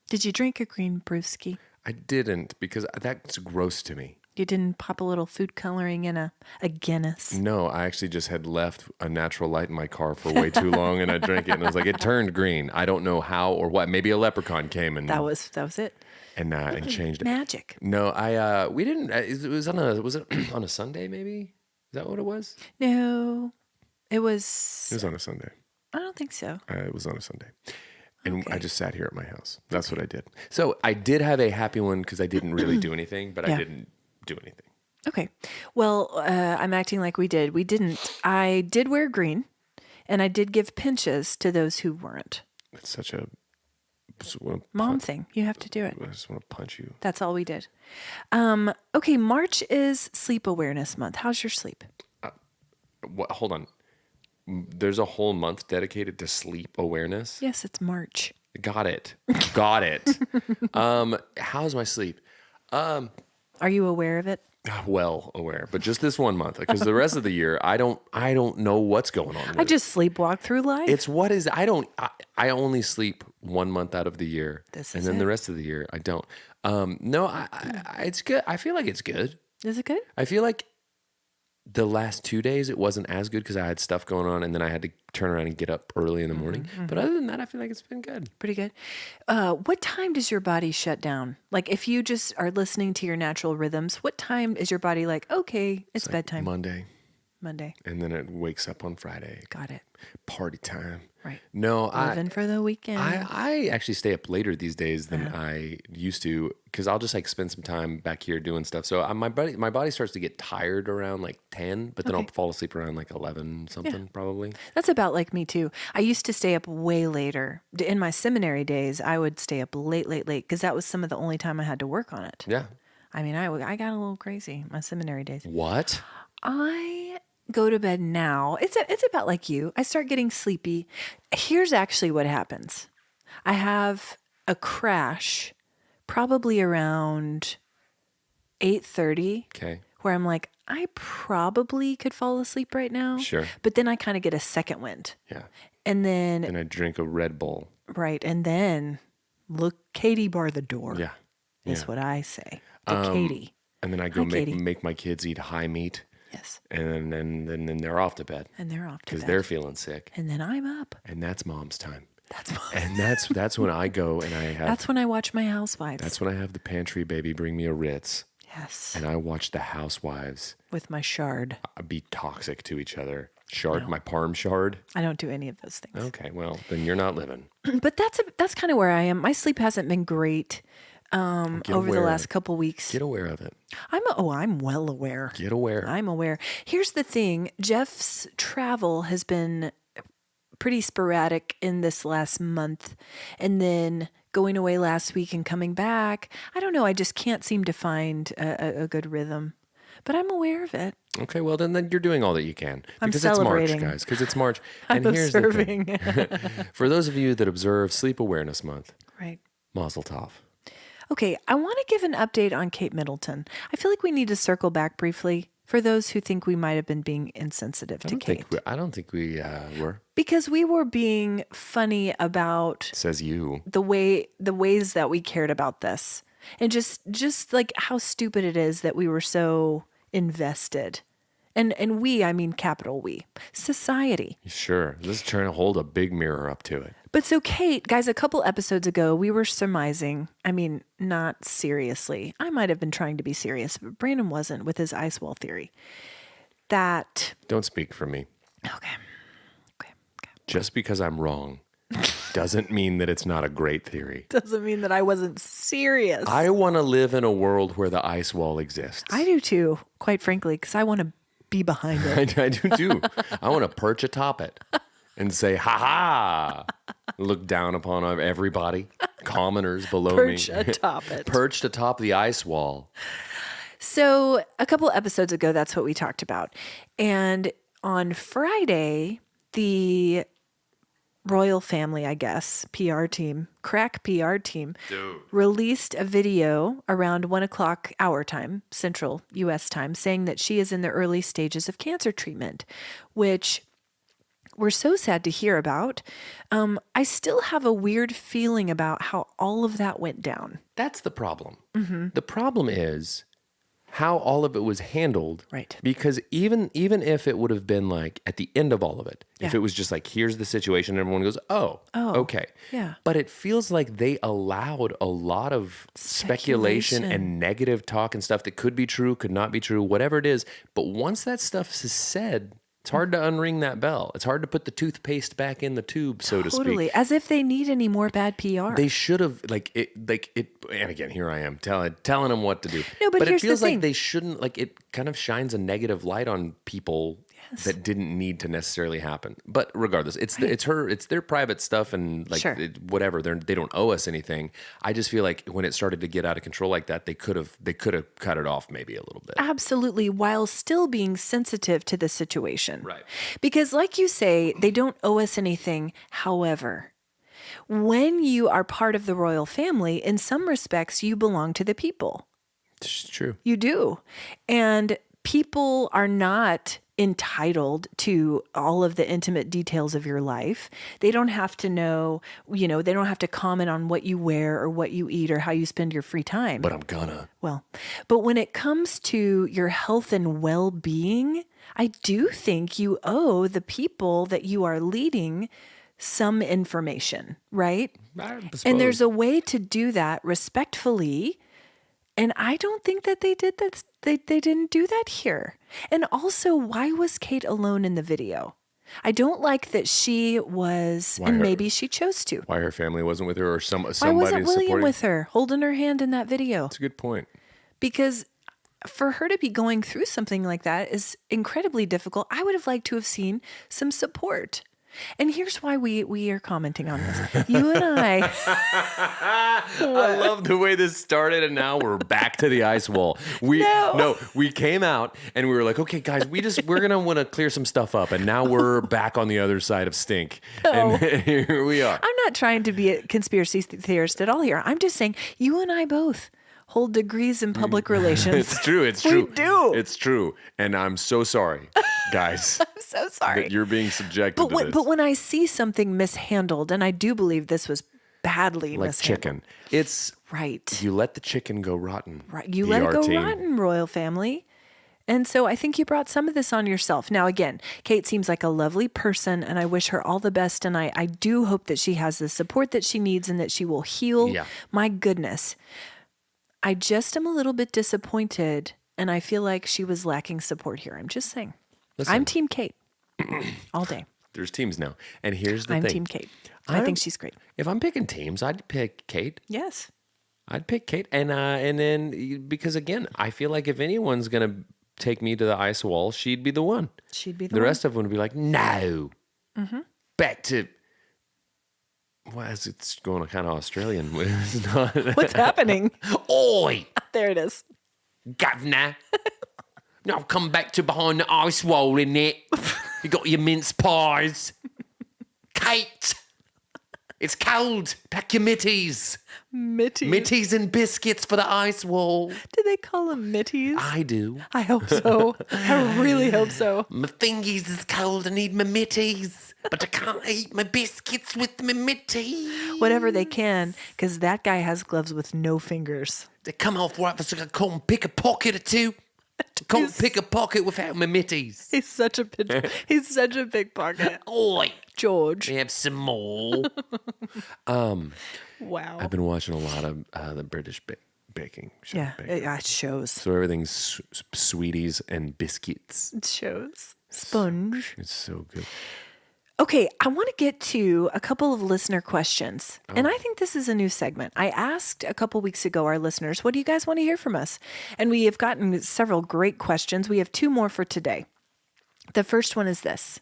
Did you drink a green brewski? I didn't because that's gross to me. You didn't pop a little food coloring in a Guinness. No, I actually just had left a natural light in my car for way too long, and I drank it, and I was like, it turned green. I don't know how or what. Maybe a leprechaun came and That was it. and changed it. Magic. No, we didn't. It was it on a Sunday? Maybe, is that what it was? No, it It was. was on a Sunday. I don't think so. It was on a Sunday. And Okay. I just sat here at my house. That's what I did. So I did have a happy one because I didn't really do anything, but I Yeah. didn't do anything. Okay. Well, I'm acting like we did. We didn't. I did wear green, and I did give pinches to those who weren't. It's such a just wanna Mom thing. You have to do it. I just want to punch you. That's all we did. Okay. March is Sleep Awareness Month. How's your sleep? What? Hold on. There's a whole month dedicated to sleep awareness. Yes, it's March. Got it. Got it. How's my sleep? Are you aware of it? Well aware, but just this one month, because the rest of the year, I don't know what's going on. I just sleepwalk through life. I only sleep 1 month out of the year, This and is then the it. rest of the year I don't. No, it's good. I feel like it's good. Is it good? I feel like the last 2 days it wasn't as good because I had stuff going on, and then I had to turn around and get up early in the morning. But other than that, I feel like it's been good. Pretty good. What time does your body shut down? Like, if you just are listening to your natural rhythms, what time is your body like, okay, it's bedtime? Monday, Monday. and then it wakes up on Friday. Got it. Party time. Right. No, Living for the weekend. I actually stay up later these days than I used to because I'll just like spend some time back here doing stuff. So my body starts to get tired around like 10, but then I'll fall asleep around like 11 something probably. That's about like me too. I used to stay up way later. In my seminary days, I would stay up late because that was some of the only time I had to work on it. Yeah. I mean, I got a little crazy my seminary days. What? I go to bed now. It's about like you. I start getting sleepy. Here's actually what happens. I have a crash probably around 8:30 Okay. where I'm like, I probably could fall asleep right now. Sure. But then I kind of get a second wind. Yeah. And then, And I drink a Red Bull. right. And then look, Katie bar the door. Yeah. Is what I say to Katie. And then I go Hi, Katie. make my kids eat high meat, Yes. and then they're off to bed And they're off to because bed. they're feeling sick, And then I'm up. and that's mom's time. That's And that's when I go and I have That's when I watch my housewives. that's when I have the pantry baby bring me a Ritz, Yes. and I watch the housewives With my shard. be toxic to each other. My parm shard. I don't do any of those things. Okay, well then you're not living. But that's kind of where I am. My sleep hasn't been great over the aware last of it. couple weeks. Get aware of it. I'm well aware. Get aware. I'm aware. Here's the thing. Jeff's travel has been pretty sporadic in this last month. And then going away last week and coming back. I don't know. I just can't seem to find a good rhythm. But I'm aware of it. Okay, well then you're doing all that you can I'm because celebrating. it's March, guys. Because it's March. I'm And here's the thing. observing. For those of you that observe Sleep Awareness Month, Right. Mazel Tov. Okay, I want to give an update on Kate Middleton. I feel like we need to circle back briefly for those who think we might have been being insensitive to Kate. I don't think we were. Because we were being funny about Says you. the ways that we cared about this. And just like how stupid it is that we were so invested. And we, I mean capital we. Society. Sure. Let's try to hold a big mirror up to it. But so Kate, guys, a couple episodes ago, we were surmising, I mean, not seriously. I might have been trying to be serious, but Brandon wasn't with his ice wall theory. That, Don't speak for me. okay. Just because I'm wrong doesn't mean that it's not a great theory. Doesn't mean that I wasn't serious. I want to live in a world where the ice wall exists. I do too, quite frankly, because I want to be behind it. I do too. I want to perch atop it and say, ha ha. Look down upon everybody, commoners below Perch me. atop it. Perched atop the ice wall. So a couple episodes ago, that's what we talked about. And on Friday, the royal family, I guess, PR team, crack PR team, released a video around 1 o'clock our time, Central U.S. time, saying that she is in the early stages of cancer treatment, which we're so sad to hear about. I still have a weird feeling about how all of that went down. That's the problem. The problem is how all of it was handled. Right. Because even if it would have been like at the end of all of it, if Yeah. it was just like, here's the situation, and everyone goes, oh, okay. yeah. But it feels like they allowed a lot of speculation and negative talk and stuff that could be true, could not be true, whatever it is. But once that stuff is said, it's hard to unring that bell. It's hard to put the toothpaste back in the tube, so to speak. Totally. As if they need any more bad PR. They should have and again, here I am telling them what to do. No, but here's it feels the thing. like they shouldn't, like, it kind of shines a negative light on people that didn't need to necessarily happen. But regardless, it's their private stuff, and like Sure. whatever. They don't owe us anything. I just feel like when it started to get out of control like that, they could have cut it off maybe a little bit. Absolutely, while still being sensitive to the situation. Right. Because like you say, they don't owe us anything. However, when you are part of the royal family, in some respects, you belong to the people. It's true. You do. And people are not entitled to all of the intimate details of your life. They don't have to know, they don't have to comment on what you wear or what you eat or how you spend your free time. But I'm gonna. Well, but when it comes to your health and well-being, I do think you owe the people that you are leading some information, right? And there's a way to do that respectfully. And I don't think that they did that. They didn't do that here. And also, why was Kate alone in the video? I don't like that she was, maybe she chose to. Why her family wasn't with her, or somebody Why wasn't William supporting? with her, holding her hand in that video? That's a good point. Because for her to be going through something like that is incredibly difficult. I would have liked to have seen some support. And here's why we are commenting on this. You and I. I love the way this started, and now we're back to the ice wall. We came out and we were like, okay, guys, we're gonna want to clear some stuff up, and now we're back on the other side of stink. No. And here we are. I'm not trying to be a conspiracy theorist at all here. I'm just saying you and I both hold degrees in public relations. It's true. It's true. We do. It's true. And I'm so sorry, guys. I'm so sorry. That you're being subjected to this. But when I see something mishandled, and I do believe this was badly like mishandled. chicken. It's right. You let the chicken go rotten. Right. You let it go rotten, royal family. And so I think you brought some of this on yourself. Now, again, Kate seems like a lovely person, and I wish her all the best. And I do hope that she has the support that she needs and that she will heal. Yeah. My goodness. I just am a little bit disappointed, and I feel like she was lacking support here. I'm just saying. Listen. I'm Team Kate all day. There's teams now. And here's the I'm thing. Team Kate. I think she's great. If I'm picking teams, I'd pick Kate. Yes. I'd pick Kate. And then, because again, I feel like if anyone's going to take me to the ice wall, she'd be the one. She'd be the one. one. The rest of them would be like, no. Mm-hmm. Back to... Well, it's going kind of Australian. It's not. What's happening? Oi! There it is. Governor. Now come back to behind the ice wall, innit? You got your mince pies. Kate! It's cold. Pack your mitties. Mitties. Mitties and biscuits for the ice wall. Do they call them mitties? I do. I hope so. I really hope so. My fingies is cold. I need my mitties. But I can't eat my biscuits with my mitties. Whatever they can, because that guy has gloves with no fingers. They come off right, so I can't pick a pocket or two. Can't pick a pocket without my mitties. He's such a big pocket. Oi, George. we have some more. Wow. I've been watching a lot of the British baking show. Yeah, it shows. So everything's sweeties and biscuits. It shows. Sponge. It's so good. Okay, I want to get to a couple of listener questions. And I think this is a new segment. I asked a couple weeks ago our listeners, what do you guys want to hear from us? And we have gotten several great questions. We have two more for today. The first one is this.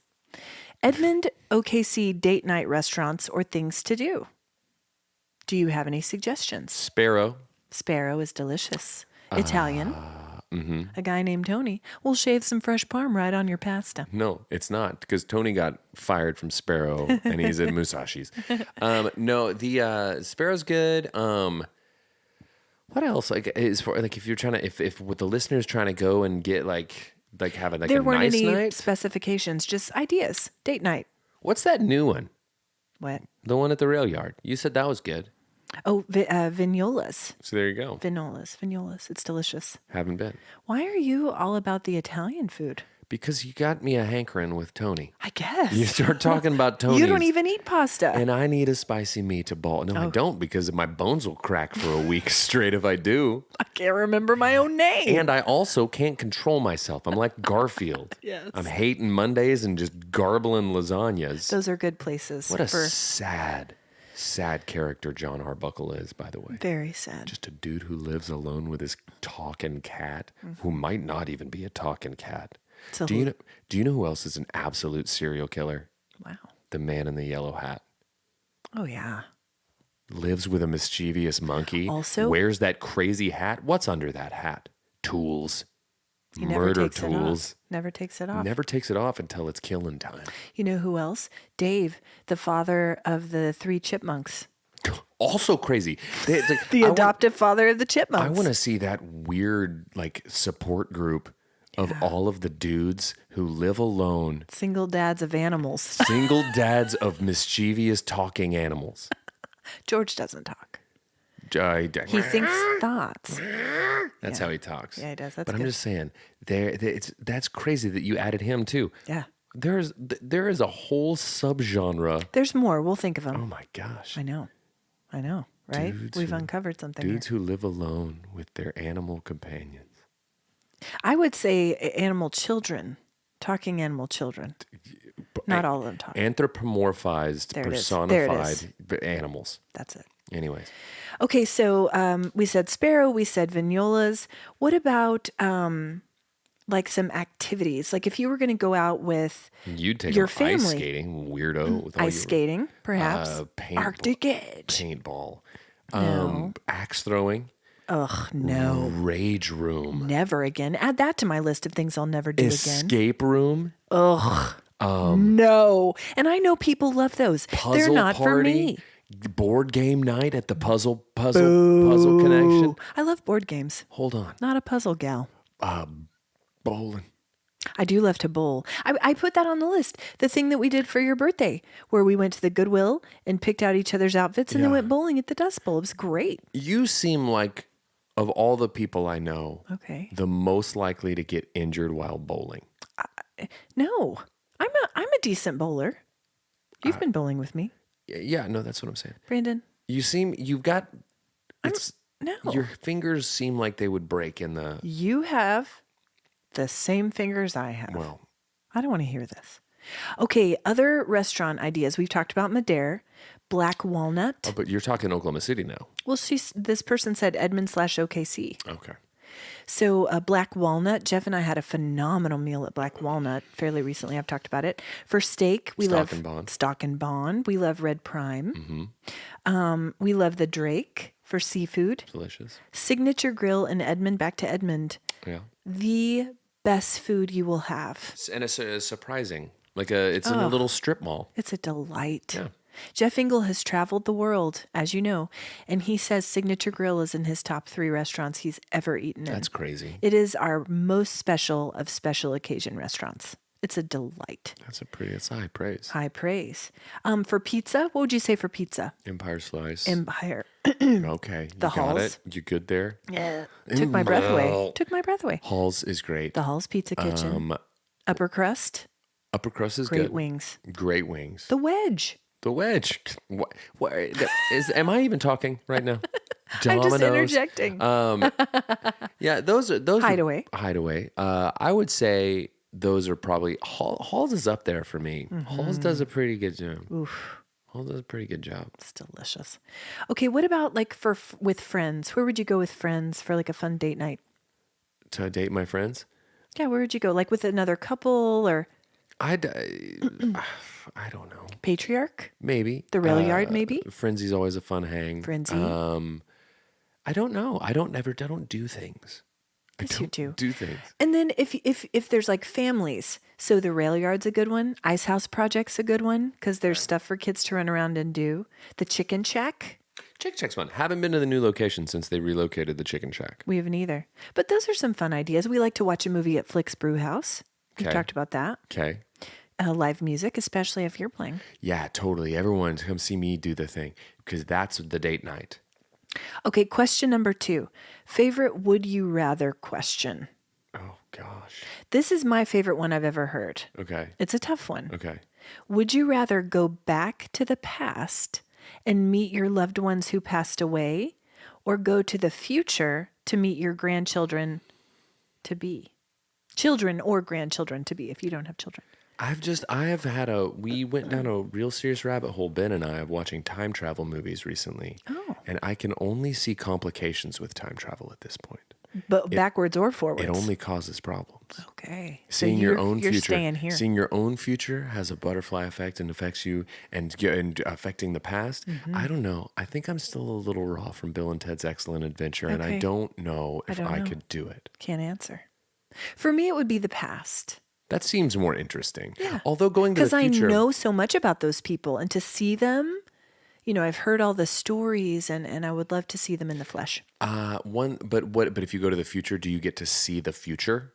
Edmond, OKC date night restaurants or things to do? Do you have any suggestions? Sparrow. Sparrow is delicious. Italian. A guy named Tony will shave some fresh parm right on your pasta. No, it's not, because Tony got fired from Sparrow and he's at Musashi's. No, the Sparrow's good. What else? Like, is for like if you're trying to if with the listeners trying to go and get like have a there weren't nice any night? specifications, just ideas. Date night. What's that new one? What? The one at the rail yard. You said that was good. Oh, vignolas. So there you go. Vignolas. It's delicious. Haven't been. Why are you all about the Italian food? Because you got me a hankering with Tony. I guess. You start talking about Tony's. You don't even eat pasta. And I need a spicy meatball. No, I don't, because my bones will crack for a week straight if I do. I can't remember my own name. And I also can't control myself. I'm like Garfield. Yes. I'm hating Mondays and just garbling lasagnas. Those are good places. What a sad character John Arbuckle is, by the way. Very sad. Just a dude who lives alone with his talking cat, who might not even be a talking cat. So do you know who else is an absolute serial killer? Wow. The man in the yellow hat. Oh, yeah. Lives with a mischievous monkey. Also, wears that crazy hat. What's under that hat? Tools. He never Murder takes tools. Never takes it off. Never takes it off until it's killing time. You know who else? Dave, the father of the 3 chipmunks. Also crazy. The adoptive father of the chipmunks. I want to see that weird support group of all of the dudes who live alone. Single dads of animals. Single dads of mischievous talking animals. George doesn't talk. He thinks thoughts. That's how he talks. Yeah, he does. That's but good. I'm just saying, that's crazy that you added him too. Yeah. There is a whole subgenre. There's more. We'll think of them. Oh my gosh. I know. Right? We've uncovered something Dudes here. who live alone with their animal companions. I would say animal children. Talking animal children. Not all of them talk. Anthropomorphized, personified animals. That's it. Anyways. Okay, so we said sparrow, we said vignolas. What about some activities? Like if you were going to go out with You'd take your them ice family. skating, weirdo. With all Ice skating, perhaps. Arctic Edge. Paintball. No. Axe throwing. Ugh, no. Rage room. Never again. Add that to my list of things I'll never do again. Escape room. Ugh. No. And I know people love those. They're not party, for me. Board game night at the puzzle connection. I love board games. Hold on. Not a puzzle gal. Bowling. I do love to bowl. I put that on the list. The thing that we did for your birthday, where we went to the Goodwill and picked out each other's outfits and then went bowling at the Dust Bowl. It was great. You seem like, of all the people I know, the most likely to get injured while bowling. No, I'm a decent bowler. You've been bowling with me. Yeah, no, that's what I'm saying. Brandon. You've got, No. your fingers seem like they would break in the. You have the same fingers I have. Well, I don't want to hear this. Okay, other restaurant ideas. We've talked about Madère, Black Walnut. oh, but you're talking Oklahoma City now. Well, this person said Edmond/OKC. Okay. So Black Walnut, Jeff and I had a phenomenal meal at Black Walnut fairly recently. I've talked about it. For steak, we love Stock and Bond. We love Red Prime. Mm-hmm. We love the Drake for seafood. Delicious. Signature Grill in Edmond, back to Edmond. Yeah. The best food you will have. And it's surprising. It's in a little strip mall. It's a delight. Yeah. Jeff Engle has traveled the world, as you know, and he says Signature Grill is in his top 3 restaurants he's ever eaten in. That's crazy. It is our most special of special occasion restaurants. It's a delight. That's high praise. High praise. For pizza, what would you say for pizza? Empire Slice. Empire. Okay. The you got Halls. it? You good there? Yeah. Took my breath away. Halls is great. The Halls Pizza Kitchen. Upper Crust. Upper Crust is Great good. wings. Great wings. The Wedge. The Wedge. What am I even talking right now? I'm Domino's. just interjecting. Yeah, those Hideaway. Hideaway. I would say those are probably Halls is up there for me. Mm-hmm. Halls does a pretty good job. Oof. Halls does a pretty good job. It's delicious. Okay, what about with friends? Where would you go with friends for a fun date night? To date my friends? Yeah, where would you go? With another couple or? I don't know. Patriarch? Maybe. The Rail Yard, maybe? Frenzy's always a fun hang. Frenzy. I don't know. I don't do things. Yes, you do. Do things. And then if there's families, so the Rail Yard's a good one. Ice House Project's a good one because there's stuff for kids to run around and do. The Chicken Shack. Chicken Shack's fun. Haven't been to the new location since they relocated the Chicken Shack. We haven't either. But those are some fun ideas. We like to watch a movie at Flick's Brew House. We've talked about that. Okay. Live music, especially if you're playing. Yeah, totally. Everyone come see me do the thing. because that's the date night. Okay, question number 2. Favorite would you rather question? Oh, gosh. This is my favorite one I've ever heard. Okay. It's a tough one. Okay. Would you rather go back to the past and meet your loved ones who passed away, or go to the future to meet your grandchildren to be? Children or grandchildren to be if you don't have children. We went down a real serious rabbit hole, Ben and I, of watching time travel movies recently. Oh. And I can only see complications with time travel at this point. But backwards or forwards? It only causes problems. Okay. Seeing your own you're future, staying here. seeing your own future has a butterfly effect and affects you and affecting the past. I don't know. I think I'm still a little raw from Bill and Ted's Excellent Adventure, and I Okay. don't know if don't I know. could do it. Can't answer. For me, it would be the past. That seems more interesting. Yeah. Although going to the Because I future, know so much about those people, and to see them, I've heard all the stories, and I would love to see them in the flesh. But if you go to the future, do you get to see the future?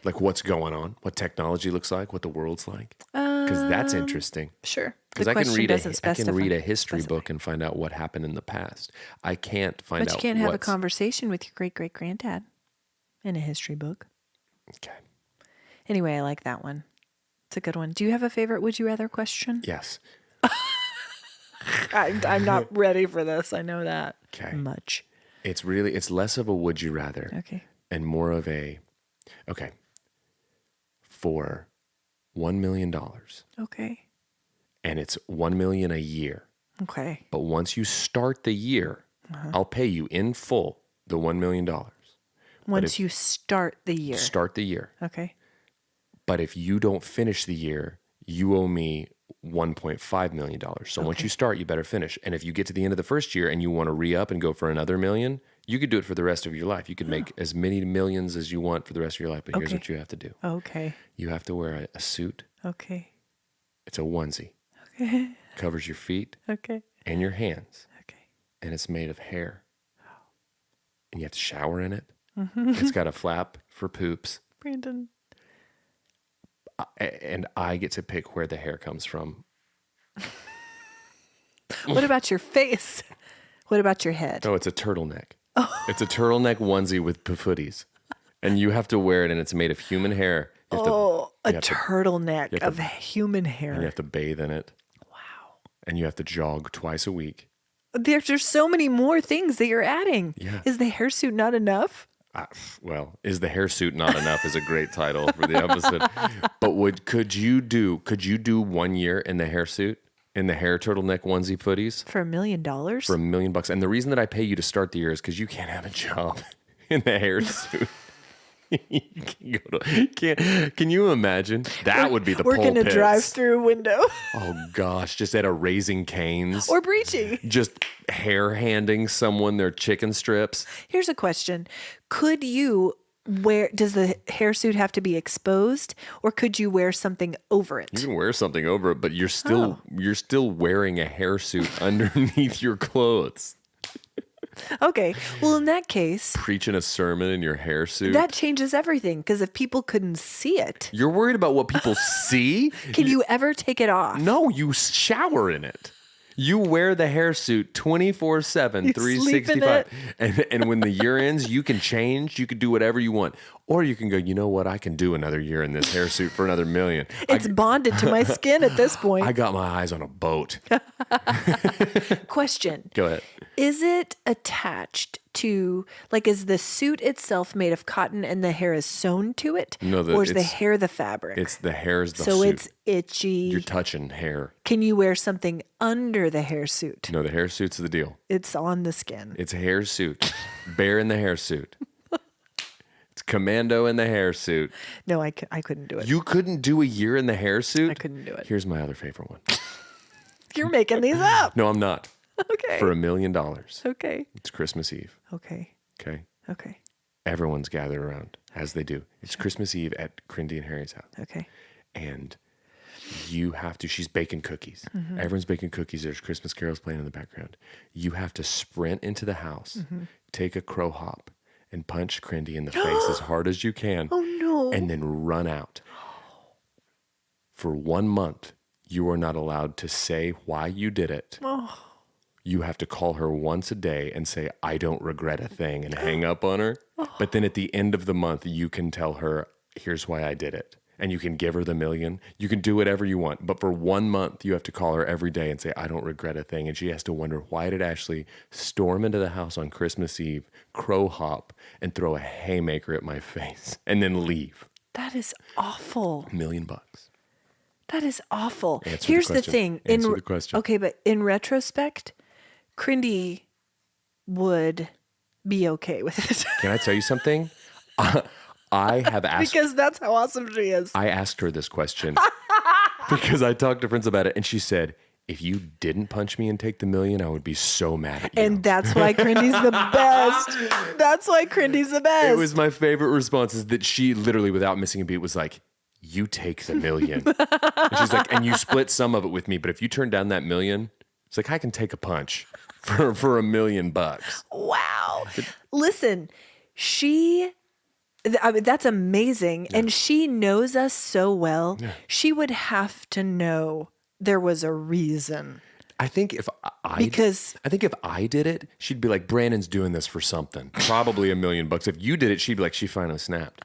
Like what's going on, what technology looks like, what the world's like? Because that's interesting. Sure. Because The I can question read doesn't a history book and find out what happened in the past. I can't find But out. you can't have a what's- conversation with your great-great-granddad in a history book. Okay. Anyway, I like that one. It's a good one. Do you have a favorite would you rather question? Yes. I'm not ready for this. I know that. Okay. Much. It's less of a would you rather Okay. and more of for $1 million, Okay. and it's $1 million a year. Okay. But once you start the year, I'll pay you in full the $1 million. Once you start the year. Start the year. Okay. But if you don't finish the year, you owe me $1.5 million. So once you start, you better finish. And if you get to the end of the first year and you want to re-up and go for another million, you could do it for the rest of your life. You could make as many millions as you want for the rest of your life. But here's what you have to do. Okay. You have to wear a suit. Okay. It's a onesie. Okay. Covers your feet Okay. and your hands. Okay. And it's made of hair. And you have to shower in it. It's got a flap for poops. Brandon. And I get to pick where the hair comes from. What about your face? What about your head? Oh, it's a turtleneck. It's a turtleneck onesie with footies. And you have to wear it, and it's made of human hair. You have A you have to- turtleneck you have of human and you hair. have to bathe in it. Wow. And you have to jog twice a week. There's so many more things that you're adding. Yeah. Is the hairsuit not enough? Is the hairsuit not enough is a great title for the episode. But could you do 1 year in the hairsuit, in the hair turtleneck onesie footies For $1 million? for $1 million? And the reason that I pay you to start the year is because you can't have a job in the hairsuit. Can you imagine? That would be the Working a pulpits. drive-through window. Oh gosh, just at a Raising Cane's. Or breaching. Just hair handing someone their chicken strips. Here's a question. Could you does the hairsuit have to be exposed, or could you wear something over it? You can wear something over it, but you're still wearing a hairsuit underneath your clothes. Okay. Well, in that case, Preaching a sermon in your hairsuit. that changes everything, because if people couldn't see it, You're worried about what people see? can you ever take it off? No, you shower in it. You wear the hairsuit 24/7, You 365. And when the year ends, you can change. You can do whatever you want. Or you can go, you know what? I can do another year in this hairsuit for another $1 million. It's bonded to my skin at this point. I got my eyes on a boat. Question. Go ahead. Is it attached to, is the suit itself made of cotton and the hair is sewn to it? No, or is the hair the fabric? It's the hair's the so suit. it's itchy. You're touching hair. Can you wear something under the hair suit? No, the hair suit's the deal. It's on the skin. It's a hair suit. Bear in the hair suit. It's commando in the hair suit. No, I couldn't do it. You couldn't do a year in the hair suit? I couldn't do it. Here's my other favorite one. You're making these up. No, I'm not. Okay. For $1 million. Okay. It's Christmas Eve. Okay. Okay. Okay. Everyone's gathered around, as they do. It's Christmas Eve at Crindy and Harry's house. Okay. And you have to, she's baking cookies. Mm-hmm. Everyone's baking cookies. There's Christmas carols playing in the background. You have to sprint into the house, Mm-hmm. take a crow hop, and punch Crindy in the face as hard as you can. Oh, no. And then run out. For 1 month, you are not allowed to say why you did it. Oh. you have to call her once a day and say, I don't regret a thing, and hang up on her. But then at the end of the month, you can tell her, here's why I did it. And you can give her the $1 million. You can do whatever you want. But for 1 month, you have to call her every day and say, I don't regret a thing. And she has to wonder, why did Ashley storm into the house on Christmas Eve, crow hop, and throw a haymaker at my face, and then leave? That is awful. $1 million. That is awful. Answer Here's the the question. thing. Answer the question. Okay, but in retrospect, Crindy would be okay with it. Can I tell you something? I have asked... Because that's how awesome she is. I asked her this question because I talked to friends about it, and she said, if you didn't punch me and take the $1 million, I would be so mad at you. And that's why Crindy's the best. That's why Crindy's the best. It was my favorite response, is that she literally, without missing a beat, was like, you take the $1 million. And she's like, and you split some of it with me, but if you turn down that $1 million, it's like, I can take a punch for $1 million. Wow. Listen, that's amazing. Yeah. And she knows us so well. Yeah. She would have to know there was a reason. I think if I did it, she'd be like, Brandon's doing this for something. Probably $1 million. If you did it, she'd be like, she finally snapped.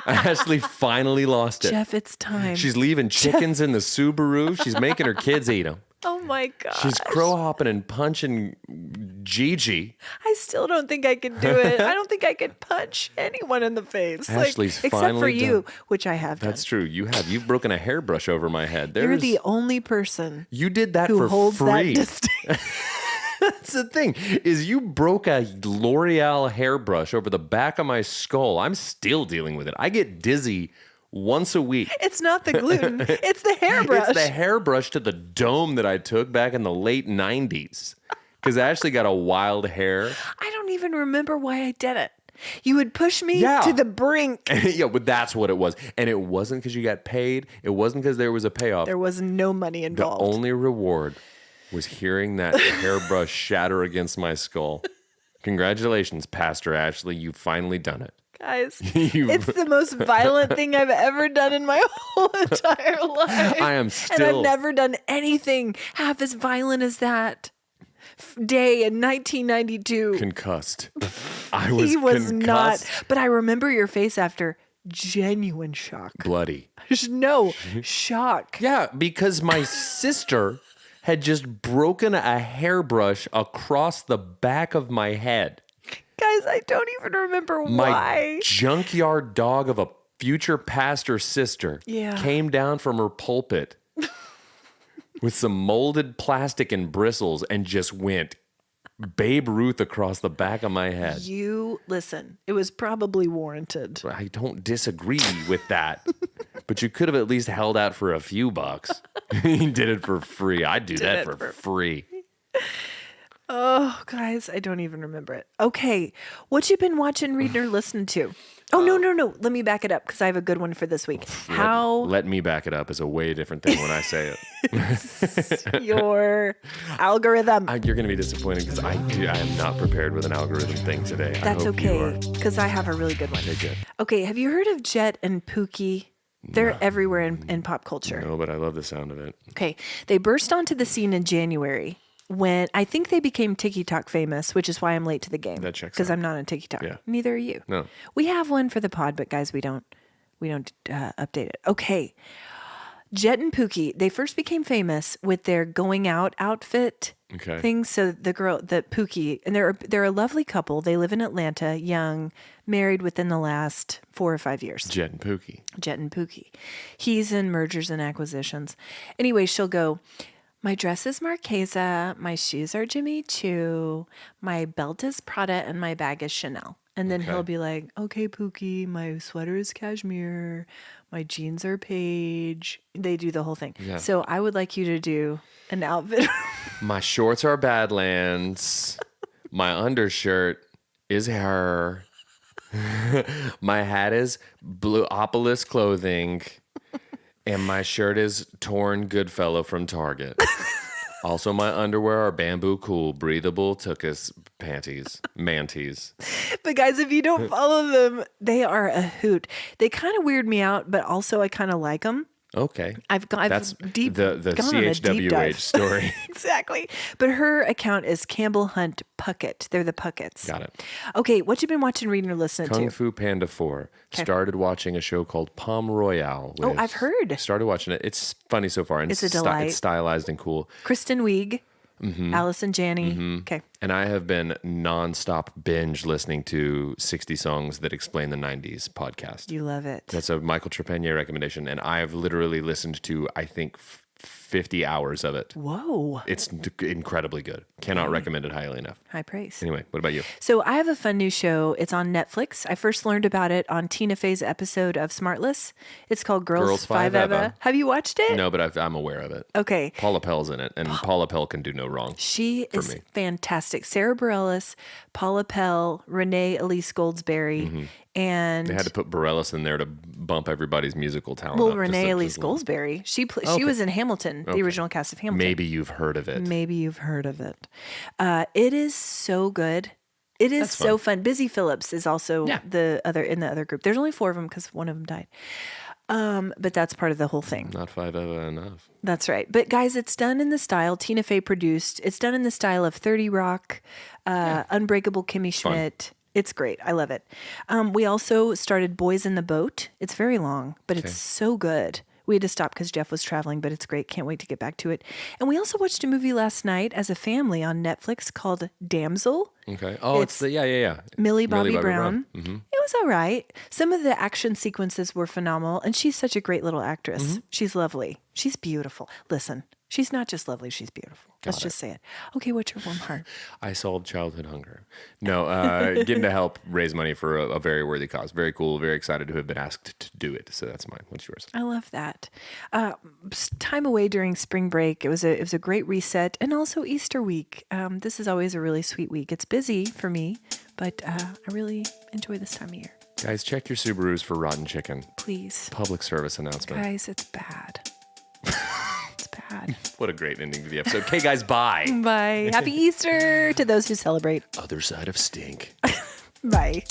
Ashley finally lost it. Jeff, it's time. She's leaving chickens in the Subaru. She's making her kids eat them. Oh my gosh. She's crow hopping and punching Gigi. I still don't think I could do it. I don't think I could punch anyone in the face. Ashley's except finally for you, done. Which I have done. That's true. You have. You've broken a hairbrush over my head. You're the only person you did that who for holds free. That distance. That's the thing, is you broke a L'Oreal hairbrush over the back of my skull. I'm still dealing with it. I get dizzy once a week. It's not the gluten. It's the hairbrush. It's the hairbrush to the dome that I took back in the late 90s. Because Ashley got a wild hair. I don't even remember why I did it. You would push me to the brink. Yeah, but that's what it was. And it wasn't because you got paid. It wasn't because there was a payoff. There was no money involved. The only reward was hearing that hairbrush shatter against my skull. Congratulations, Pastor Ashley. You've finally done it. Guys, it's the most violent thing I've ever done in my whole entire life. I am still... And I've never done anything half as violent as that day in 1992. Concussed. He was not. But I remember your face after. Genuine shock. Bloody. No, shock. Yeah, because my sister had just broken a hairbrush across the back of my head. Guys, I don't even remember why. My junkyard dog of a future pastor's sister came down from her pulpit with some molded plastic and bristles and just went Babe Ruth across the back of my head. Listen, it was probably warranted. I don't disagree with that. But you could have at least held out for a few bucks. You did it for free. I'd do that for free. Oh, guys, I don't even remember it. Okay, what you been watching, reading, or listening to? Oh, no. Let me back it up because I have a good one for this week. Let me back it up is a way different thing when I say it. Your algorithm. You're going to be disappointed because I am not prepared with an algorithm thing today. That's okay because I have a really good one. Okay, good. Okay, have you heard of Jet and Pookie? They're everywhere in pop culture. No, but I love the sound of it. Okay, they burst onto the scene in January when I think they became TikTok famous, which is why I'm late to the game. That checks out. Because I'm not on TikTok. Yeah. Neither are you. No. We have one for the pod, but guys, we don't update it. Okay. Jet and Pookie, they first became famous with their going out outfit things. So the Pookie, and they're a lovely couple. They live in Atlanta, young, married within the last 4 or 5 years. Jet and Pookie. He's in mergers and acquisitions. Anyway, she'll go, my dress is Marchesa, my shoes are Jimmy Choo, my belt is Prada, and my bag is Chanel. And then he'll be like, okay, Pookie, my sweater is cashmere, my jeans are Paige. They do the whole thing. Yeah. So I would like you to do an outfit. My shorts are Badlands. My undershirt is her. My hat is Blueopolis clothing. And my shirt is torn Goodfellow from Target. Also, my underwear are Bamboo Cool, breathable tuchus panties, manties. But guys, if you don't follow them, they are a hoot. They kind of weird me out, but also I kind of like them. Okay. I've That's deep the gone on a deep dive. CHWH story. Exactly. But her account is Campbell Hunt Puckett. They're the Pucketts. Got it. Okay, what you been watching, reading, or listening Kung to? Fu Panda 4. Started watching a show called Palm Royale. Oh, I've heard. Started watching it. It's funny so far. And It's a delight. It's stylized and cool. Kristen Wiig, Allison Janney. Okay. And I have been nonstop binge listening to 60 Songs That Explain the 90s podcast. You love it. That's a Michael Trepanier recommendation. And I've literally listened to, I think, 50 hours of it. Whoa. It's incredibly good. Cannot recommend it highly enough. High praise. Anyway, what about you? So I have a fun new show. It's on Netflix. I first learned about it on Tina Fey's episode of Smartless. It's called Girls 5 Eva. Have you watched it? No, but I'm aware of it. Okay. Paula Pell's in it, and Paula Pell can do no wrong. She is me. fantastic. Sarah Bareilles, Paula Pell, Renee Elise Goldsberry, and They had to put Bareilles in there to bump everybody's musical talent well, up. Renee Elise Goldsberry. She was in Hamilton, the original cast of Hamilton. Maybe you've heard of it. Maybe you've heard of it. It is so good. It is so fun. Busy Phillips is also in the other group. There's only 4 of them because one of them died. But that's part of the whole thing. Not 5 Eva enough. That's right. But guys, it's done in the style Tina Fey produced. It's done in the style of 30 Rock, Unbreakable Kimmy Schmidt. It's great. I love it. We also started Boys in the Boat. It's very long, but it's so good. We had to stop because Jeff was traveling, but it's great. Can't wait to get back to it. And we also watched a movie last night as a family on Netflix called Damsel. Okay. Oh, it's the Millie Bobby Brown. Mm-hmm. It was all right. Some of the action sequences were phenomenal, and she's such a great little actress. She's lovely. She's beautiful. Listen, she's not just lovely, she's beautiful. Let's just say it. Okay, what's your warm heart? I solved childhood hunger. No, getting to help raise money for a very worthy cause. Very cool. Very excited to have been asked to do it. So that's mine. What's yours? I love that. Time away during spring break. It was a great reset, and also Easter week. This is always a really sweet week. It's busy for me, but I really enjoy this time of year. Guys, check your Subarus for rotten chicken. Please. Public service announcement. Guys, it's bad. It's bad. What a great ending to the episode. Okay, guys, bye. Bye. Happy Easter to those who celebrate. Other side of stink. Bye.